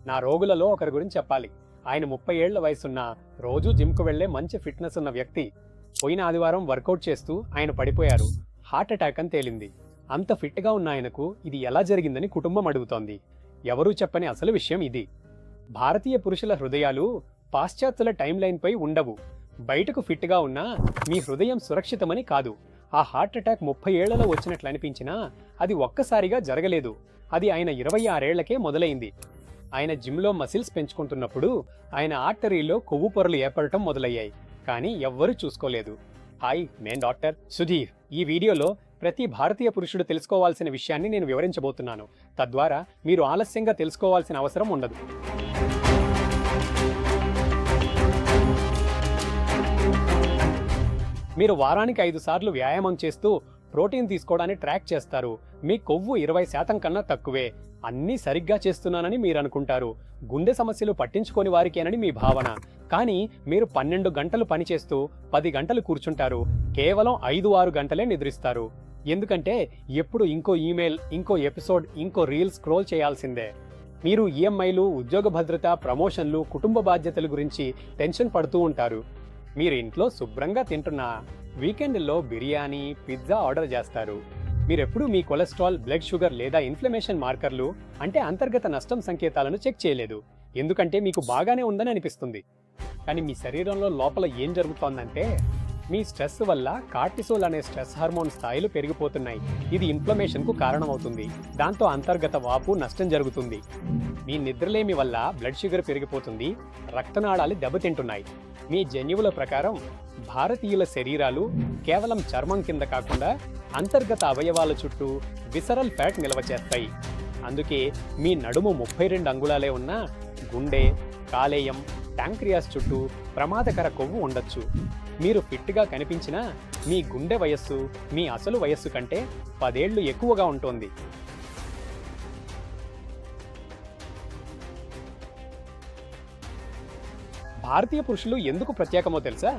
నా రోగులలో ఒకరి గురించి చెప్పాలి. ఆయన 30 ఏళ్ల వయసున్న, రోజూ జిమ్కు వెళ్లే మంచి ఫిట్నెస్ ఉన్న వ్యక్తి. పోయిన ఆదివారం వర్కౌట్ చేస్తూ ఆయన పడిపోయారు. హార్ట్ అటాక్ అని తేలింది. అంత ఫిట్గా ఉన్న ఆయనకు ఇది ఎలా జరిగిందని కుటుంబం అడుగుతోంది. ఎవరూ చెప్పని అసలు విషయం ఇది. భారతీయ పురుషుల హృదయాలు పాశ్చాత్యుల టైం లైన్పై ఉండవు. బయటకు ఫిట్గా ఉన్నా మీ హృదయం సురక్షితమని కాదు. ఆ హార్ట్ అటాక్ 30 ఏళ్లలో వచ్చినట్లు అనిపించినా అది ఒక్కసారిగా జరగలేదు. అది ఆయన 26 ఏళ్లకే మొదలైంది. ఆయన జిమ్లో మసిల్స్ పెంచుకుంటున్నప్పుడు ఆయన ఆర్టరీలో కొవ్వు పొరలు ఏర్పడటం మొదలయ్యాయి. కానీ ఎవ్వరూ చూసుకోలేదు. హాయ్, నేను డాక్టర్ సుధీర్. ఈ వీడియోలో ప్రతి భారతీయ పురుషుడు తెలుసుకోవాల్సిన విషయాన్ని నేను వివరించబోతున్నాను. తద్వారా మీరు ఆలస్యంగా తెలుసుకోవాల్సిన అవసరం ఉండదు. మీరు వారానికి 5 సార్లు వ్యాయామం చేస్తూ ప్రోటీన్ తీసుకోవడాన్ని ట్రాక్ చేస్తారు. మీ కొవ్వు 20% కన్నా తక్కువే. అన్నీ సరిగ్గా చేస్తున్నానని మీరు అనుకుంటారు. గుండె సమస్యలు పట్టించుకోని వారికేనని మీ భావన. కానీ మీరు 12 గంటలు పనిచేస్తూ 10 గంటలు కూర్చుంటారు. కేవలం 5-6 గంటలే నిద్రిస్తారు. ఎందుకంటే ఎప్పుడు ఇంకో ఈమెయిల్, ఇంకో ఎపిసోడ్, ఇంకో రీల్ స్క్రోల్ చేయాల్సిందే. మీరు ఈఎంఐలు, ఉద్యోగ భద్రత, ప్రమోషన్లు, కుటుంబ బాధ్యతల గురించి టెన్షన్ పడుతూ ఉంటారు. మీరు ఇంట్లో శుభ్రంగా తింటున్నా వీకెండ్లో బిర్యానీ, పిజ్జా ఆర్డర్ చేస్తారు. మీరెప్పుడూ మీ కొలెస్ట్రాల్, బ్లడ్ షుగర్ లేదా ఇన్ఫ్లమేషన్ మార్కర్లు అంటే అంతర్గత నష్టం సంకేతాలను చెక్ చేయలేదు. ఎందుకంటే మీకు బాగానే ఉందని అనిపిస్తుంది. కానీ మీ శరీరంలో లోపల ఏం జరుగుతోందంటే మీ స్ట్రెస్ వల్ల కార్టిసోల్ అనే స్ట్రెస్ హార్మోన్ స్థాయిలు పెరిగిపోతున్నాయి. ఇది ఇన్ఫ్లమేషన్కు కారణమవుతుంది. దాంతో అంతర్గత వాపు, నష్టం జరుగుతుంది. మీ నిద్రలేమి వల్ల బ్లడ్ షుగర్ పెరిగిపోతుంది. రక్తనాళాలు దెబ్బతింటున్నాయి. మీ జన్యువుల ప్రకారం భారతీయుల శరీరాలు కేవలం చర్మం కింద కాకుండా అంతర్గత అవయవాల చుట్టూ విసరల్ ఫ్యాట్ నిల్వ చేస్తాయి. అందుకే మీ నడుము 32 అంగుళాలే ఉన్న గుండె, కాలేయం, ప్యాంక్రియాస్ చుట్టూ ప్రమాదకర కొవ్వు ఉండొచ్చు. మీరు ఫిట్గా కనిపించినా మీ గుండె వయస్సు మీ అసలు వయస్సు కంటే 10 ఏళ్లు ఎక్కువగా ఉంటుంది. భారతీయ పురుషులు ఎందుకు ప్రత్యేకమో తెలుసా?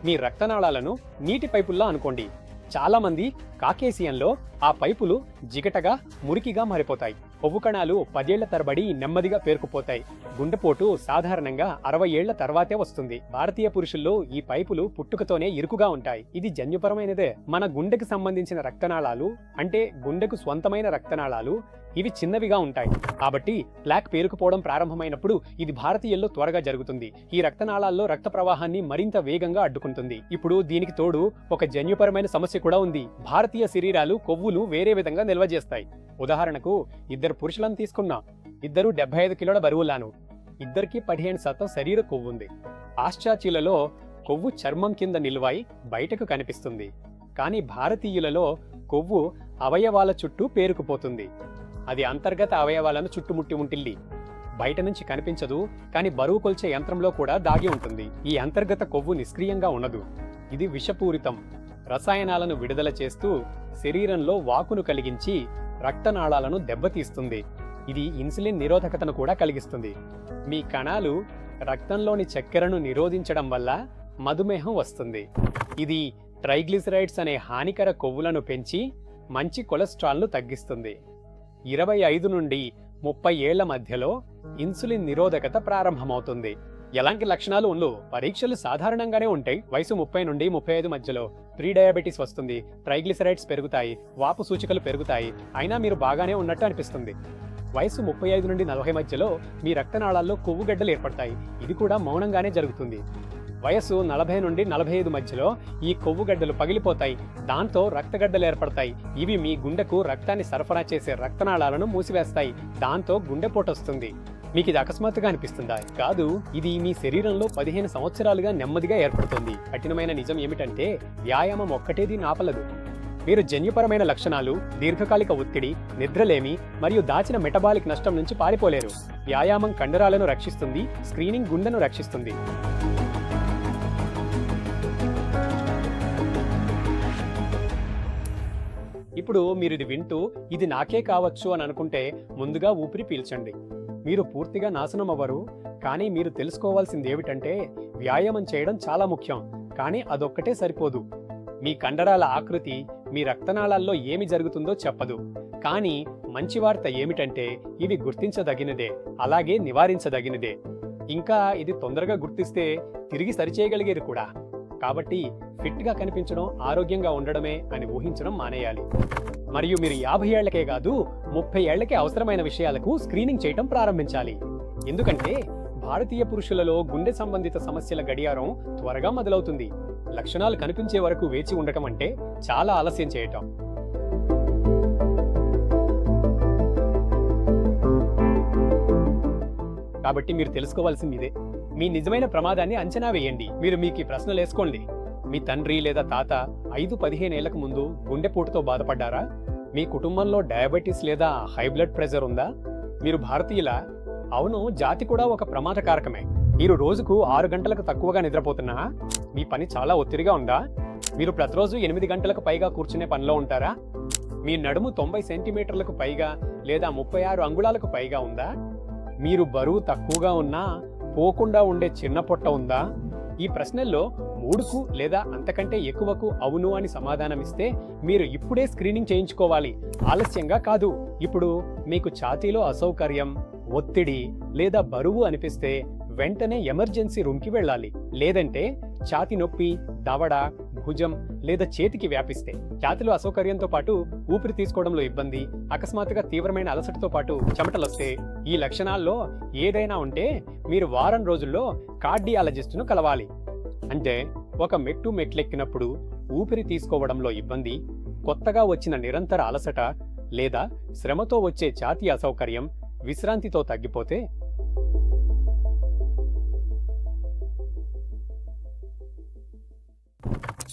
మీ రక్తనాళాలను నీటి పైపుల్లా అనుకోండి. చాలా మంది కాకేసియన్లో ఆ పైపులు జిగటగా, మురికిగా మారిపోతాయి. కొవ్వు కణాలు 10 ఏళ్ల తరబడి నెమ్మదిగా పేరుకుపోతాయి. గుండెపోటు సాధారణంగా 60 ఏళ్ల తర్వాతే వస్తుంది. భారతీయ పురుషుల్లో ఈ పైపులు పుట్టుకతోనే ఇరుకుగా ఉంటాయి. ఇది జన్యుపరమైనదే. మన గుండెకు సంబంధించిన రక్తనాళాలు అంటే గుండెకు స్వంతమైన రక్తనాళాలు ఇవి చిన్నవిగా ఉంటాయి. కాబట్టి ప్లాక్ పేరుకుపోవడం ప్రారంభమైనప్పుడు ఇది భారతీయుల్లో త్వరగా జరుగుతుంది. ఈ రక్తనాళాల్లో రక్త ప్రవాహాన్ని మరింత వేగంగా అడ్డుకుంటుంది. ఇప్పుడు దీనికి తోడు ఒక జన్యుపరమైన సమస్య కూడా ఉంది. భారతీయ శరీరాలు కొవ్వును వేరే విధంగా నిల్వ చేస్తాయి. ఉదాహరణకు 2 పురుషులను తీసుకున్నా. ఇద్దరు 75 కిలోల బరువులాను. ఇద్దరికి 15% శరీర కొవ్వు ఉంది. పాశ్చాత్యులలో కొవ్వు చర్మం కింద నిల్వై బయటకు కనిపిస్తుంది. కానీ భారతీయులలో కొవ్వు అవయవాల చుట్టూ పేరుకుపోతుంది. అది అంతర్గత అవయవాలను చుట్టుముట్టి ఉంటుంది. బయట నుంచి కనిపించదు, కానీ బరువు కొల్చే యంత్రంలో కూడా దాగి ఉంటుంది. ఈ అంతర్గత కొవ్వు నిష్క్రియంగా ఉండదు. ఇది విషపూరితం. రసాయనాలను విడుదల చేస్తూ శరీరంలో వాకును కలిగించి రక్తనాళాలను దెబ్బతీస్తుంది. ఇది ఇన్సులిన్ నిరోధకతను కూడా కలిగిస్తుంది. మీ కణాలు రక్తంలోని చక్కెరను నిరోధించడం వల్ల మధుమేహం వస్తుంది. ఇది ట్రైగ్లిసరైడ్స్ అనే హానికర కొవ్వులను పెంచి మంచి కొలెస్ట్రాల్ను తగ్గిస్తుంది. 25 నుండి 30 ఏళ్ల మధ్యలో ఇన్సులిన్ నిరోధకత ప్రారంభమవుతుంది. ఎలాంటి లక్షణాలు ఉండవు. పరీక్షలు సాధారణంగానే ఉంటాయి. వయసు 30 నుండి 35 మధ్యలో ప్రీ డయాబెటీస్ వస్తుంది. ట్రైగ్లిసరైడ్స్ పెరుగుతాయి. వాపు సూచికలు పెరుగుతాయి. అయినా మీరు బాగానే ఉన్నట్టు అనిపిస్తుంది. వయసు 35 నుండి 40 మధ్యలో మీ రక్తనాళాల్లో కొవ్వుగడ్డలు ఏర్పడతాయి. ఇది కూడా మౌనంగానే జరుగుతుంది. వయసు 40 నుండి 45 మధ్యలో ఈ కొవ్వుగడ్డలు పగిలిపోతాయి. దాంతో రక్తగడ్డలు ఏర్పడతాయి. ఇవి మీ గుండెకు రక్తాన్ని సరఫరా చేసే రక్తనాళాలను మూసివేస్తాయి. దాంతో గుండెపోటు వస్తుంది. మీకు ఇది అకస్మాత్తుగా అనిపిస్తుందా? కాదు, ఇది మీ శరీరంలో 15 సంవత్సరాలుగా నెమ్మదిగా ఏర్పడుతుంది. కఠినమైన నిజం ఏమిటంటే వ్యాయామం ఒక్కటేది ఆపలదు. మీరు జన్యుపరమైన లక్షణాలు, దీర్ఘకాలిక ఒత్తిడి, నిద్రలేమి మరియు దాచిన మెటబాలిక్ నష్టం నుంచి పారిపోలేరు. వ్యాయామం కండరాలను రక్షిస్తుంది. స్క్రీనింగ్ గుండెను రక్షిస్తుంది. ఇప్పుడు మీరు ఇది వింటూ ఇది నాకే కావచ్చు అని అనుకుంటే ముందుగా ఊపిరి పీల్చండి. మీరు పూర్తిగా నాశనం అవ్వరు. కానీ మీరు తెలుసుకోవాల్సింది ఏమిటంటే వ్యాయామం చేయడం చాలా ముఖ్యం. కానీ అదొక్కటే సరిపోదు. మీ కండరాల ఆకృతి మీ రక్తనాళాల్లో ఏమి జరుగుతుందో చెప్పదు. కానీ మంచి వార్త ఏమిటంటే ఇవి గుర్తించదగినదే, అలాగే నివారించదగినదే. ఇంకా ఇది తొందరగా గుర్తిస్తే తిరిగి సరిచేయగలిగేది కూడా. కాబట్టి ఫిట్గా కనిపించడం ఆరోగ్యంగా ఉండడమే అని ఊహించడం మానేయాలి. మరియు మీరు 50 ఏళ్లకే కాదు 30 ఏళ్లకే అవసరమైన విషయాలకు స్క్రీనింగ్ చేయటం ప్రారంభించాలి. ఎందుకంటే భారతీయ పురుషులలో గుండె సంబంధిత సమస్యల గడియారం త్వరగా మొదలవుతుంది. లక్షణాలు కనిపించే వరకు వేచి ఉండటం అంటే చాలా ఆలస్యం చేయటం. కాబట్టి మీరు తెలుసుకోవాల్సింది ఇదే. మీ నిజమైన ప్రమాదాన్ని అంచనా వేయండి. మీరు మీకు ఈ ప్రశ్నలు వేసుకోండి. మీ తండ్రి లేదా తాత 5-15 ఏళ్లకు ముందు గుండెపోటుతో బాధపడ్డారా? మీ కుటుంబంలో డయాబెటీస్ లేదా హై బ్లడ్ ప్రెషర్ ఉందా? మీరు భారతీయులా? అవును, జాతి కూడా ఒక ప్రమాద కారకమే. మీరు రోజుకు 6 గంటలకు తక్కువగా నిద్రపోతున్నా? మీ పని చాలా ఒత్తిడిగా ఉందా? మీరు ప్రతిరోజు 8 గంటలకు పైగా కూర్చునే పనిలో ఉంటారా? మీ నడుము 90 సెంటీమీటర్లకు పైగా లేదా 36 అంగుళాలకు పైగా ఉందా? మీరు బరువు తక్కువగా ఉన్నా పోకుండా ఉండే చిన్న పొట్ట ఉందా? ఈ ప్రశ్నల్లో 3కు లేదా అంతకంటే ఎక్కువకు అవును అని సమాధానమిస్తే మీరు ఇప్పుడే స్క్రీనింగ్ చేయించుకోవాలి, ఆలస్యంగా కాదు. ఇప్పుడు మీకు ఛాతీలో అసౌకర్యం, ఒత్తిడి లేదా బరువు అనిపిస్తే వెంటనే ఎమర్జెన్సీ రూమ్కి వెళ్ళాలి. లేదంటే ఛాతీ నొప్పి, దవడ, భుజం లేదా చేతికి వ్యాపిస్తే, ఛాతీలో అసౌకర్యంతో పాటు ఊపిరి తీసుకోవడంలో ఇబ్బంది, అకస్మాత్తుగా తీవ్రమైన అలసటతో పాటు చెమటలొస్తే, ఈ లక్షణాల్లో ఏదైనా ఉంటే మీరు వారం రోజుల్లో కార్డియాలజిస్టును కలవాలి. అంటే ఒక మెట్లెక్కినప్పుడు ఊపిరి తీసుకోవడంలో ఇబ్బంది, కొత్తగా వచ్చిన నిరంతర అలసట లేదా శ్రమతో వచ్చే ఛాతీ అసౌకర్యం విశ్రాంతితో తగ్గిపోతే,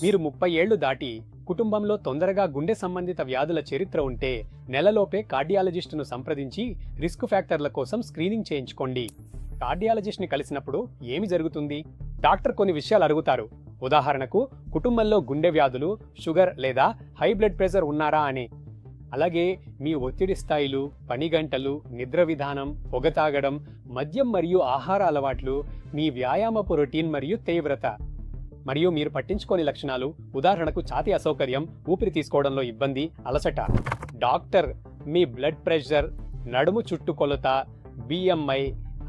మీరు 30 ఏళ్లు దాటి కుటుంబంలో తొందరగా గుండె సంబంధిత వ్యాధుల చరిత్ర ఉంటే నెలలోపే కార్డియాలజిస్టును సంప్రదించి రిస్క్ ఫ్యాక్టర్ల కోసం స్క్రీనింగ్ చేయించుకోండి. కార్డియాలజిస్ట్ని కలిసినప్పుడు ఏమి జరుగుతుంది? డాక్టర్ కొన్ని విషయాలు అడుగుతారు. ఉదాహరణకు, కుటుంబంలో గుండె వ్యాధులు, షుగర్ లేదా హై బ్లడ్ ప్రెషర్ ఉన్నారా అని. అలాగే మీ ఒత్తిడి స్థాయిలు, పని గంటలు, నిద్ర విధానం, పొగ తాగడం, మద్యం మరియు ఆహార అలవాట్లు, మీ వ్యాయామపు రొటీన్ మరియు తీవ్రత, మరియు మీరు పట్టించుకోని లక్షణాలు, ఉదాహరణకు ఛాతీ అసౌకర్యం, ఊపిరి తీసుకోవడంలో ఇబ్బంది, అలసట. డాక్టర్ మీ బ్లడ్ ప్రెషర్, నడుము చుట్టుకొలత, BMI,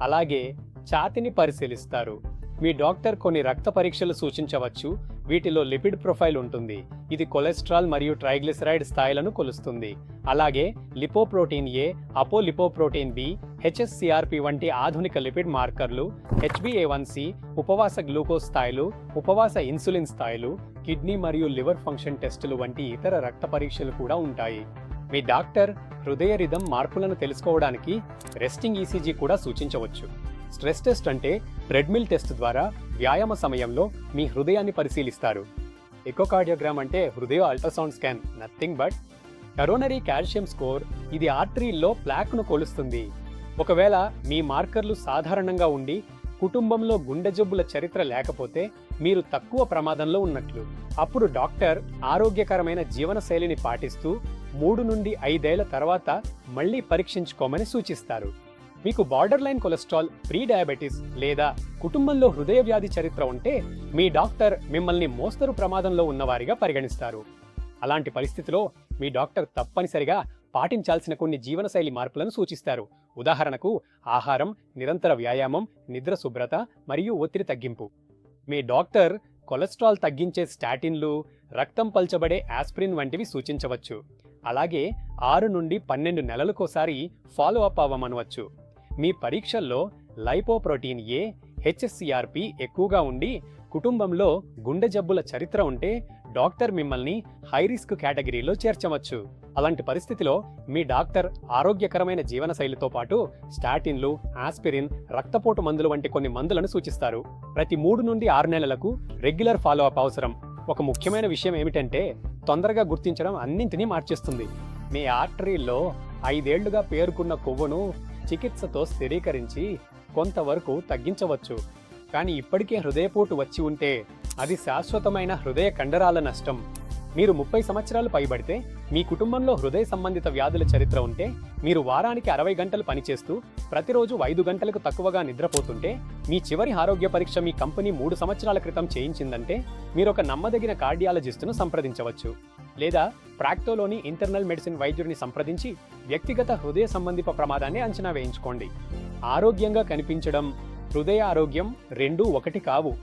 అలాగే ఛాతీని పరిశీలిస్తారు. మీ డాక్టర్ కొన్ని రక్త పరీక్షలు సూచించవచ్చు. వీటిలో లిపిడ్ ప్రొఫైల్ ఉంటుంది. ఇది కొలెస్ట్రాల్ మరియు ట్రైగ్లిసరైడ్ స్థాయిలను కొలుస్తుంది. అలాగే లిపోప్రోటీన్ A, అపోలిపోప్రోటీన్ B, HSCRP వంటి ఆధునిక లిపిడ్ మార్కర్లు, HbA1c, ఉపవాస గ్లూకోజ్ స్థాయిలు, ఉపవాస ఇన్సులిన్ స్థాయిలు, కిడ్నీ మరియు లివర్ ఫంక్షన్ టెస్టులు వంటి ఇతర రక్త పరీక్షలు కూడా ఉంటాయి. మీ డాక్టర్ హృదయ రిథం మార్పులను తెలుసుకోవడానికి రెస్టింగ్ ECG కూడా సూచించవచ్చు. స్ట్రెస్ టెస్ట్ అంటే ట్రెడ్మిల్ టెస్ట్ ద్వారా వ్యాయామ సమయంలో మీ హృదయాన్ని పరిశీలిస్తారు. ఎకోకార్డియోగ్రామ్ అంటే హృదయ ultrasound scan, nothing but coronary calcium score. ఇది ఆర్టరీల్లో ప్లాక్ను కొలుస్తుంది. ఒకవేళ మీ మార్కర్లు సాధారణంగా ఉండి కుటుంబంలో గుండె జబ్బుల చరిత్ర లేకపోతే మీరు తక్కువ ప్రమాదంలో ఉన్నట్లు. అప్పుడు డాక్టర్ ఆరోగ్యకరమైన జీవనశైలిని పాటిస్తూ 3 నుండి 5 ఏళ్ల తర్వాత మళ్లీ పరీక్షించుకోమని సూచిస్తారు. మీకు border line cholesterol, pre diabetes లేదా కుటుంబంలో హృదయ వ్యాధి చరిత్ర ఉంటే మీ డాక్టర్ మిమ్మల్ని మోస్తరు ప్రమాదంలో ఉన్నవారిగా పరిగణిస్తారు. అలాంటి పరిస్థితిలో మీ డాక్టర్ తప్పనిసరిగా పాటించాల్సిన కొన్ని జీవనశైలి మార్పులను సూచిస్తారు. ఉదాహరణకు, ఆహారం, నిరంతర వ్యాయామం, నిద్ర శుభ్రత మరియు ఒత్తిడి తగ్గింపు. మీ డాక్టర్ కొలెస్ట్రాల్ తగ్గించే స్టాటిన్లు, రక్తం పల్చబడే ఆస్పిరిన్ వంటివి సూచించవచ్చు. అలాగే 6 నుండి 12 నెలలకోసారి ఫాలో అప్ అవ్వమనవచ్చు. మీ పరీక్షల్లో లైపోప్రోటీన్ A, HSCRP ఎక్కువగా ఉండి కుటుంబంలో గుండె జబ్బుల చరిత్ర ఉంటే డాక్టర్ మిమ్మల్ని హై రిస్క్ కేటగిరీలో చేర్చవచ్చు. అలాంటి పరిస్థితిలో మీ డాక్టర్ ఆరోగ్యకరమైన జీవనశైలితో పాటు స్టాటిన్లు, ఆస్పిరిన్, రక్తపోటు మందులు వంటి కొన్ని మందులను సూచిస్తారు. ప్రతి 3 నుండి 6 నెలలకు రెగ్యులర్ ఫాలో అప్ అవసరం. ఒక ముఖ్యమైన విషయం ఏమిటంటే తొందరగా గుర్తించడం అన్నింటినీ మార్చేస్తుంది. మీ ఆర్టరీల్లో 5 ఏళ్లుగా పేరుకున్న కొవ్వును చికిత్సతో స్థిరీకరించి కొంతవరకు తగ్గించవచ్చు. కానీ ఇప్పటికే హృదయపోటు వచ్చి ఉంటే అది శాశ్వతమైన హృదయ కండరాల నష్టం. మీరు 30 సంవత్సరాలు పైబడితే, మీ కుటుంబంలో హృదయ సంబంధిత వ్యాధుల చరిత్ర ఉంటే, మీరు వారానికి 60 గంటలు పనిచేస్తూ ప్రతిరోజు 5 గంటలకు తక్కువగా నిద్రపోతుంటే, మీ చివరి ఆరోగ్య పరీక్ష మీ కంపెనీ 3 సంవత్సరాల క్రితం చేయించిందంటే మీరు ఒక నమ్మదగిన కార్డియాలజిస్టును సంప్రదించవచ్చు. లేదా ప్రాక్టోలోని ఇంటర్నల్ మెడిసిన్ వైద్యుడిని సంప్రదించి వ్యక్తిగత హృదయ సంబంధిత ప్రమాదాన్ని అంచనా వేయించుకోండి. ఆరోగ్యంగా కనిపించడం, హృదయ ఆరోగ్యం రెండూ ఒకటి కావు.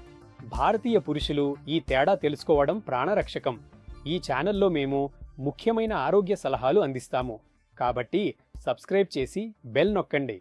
భారతీయ పురుషులు ఈ తేడా తెలుసుకోవడం ప్రాణరక్షకం. ఈ ఛానల్లో మేము ముఖ్యమైన ఆరోగ్య సలహాలు అందిస్తాము. కాబట్టి సబ్స్క్రైబ్ చేసి బెల్ నొక్కండి.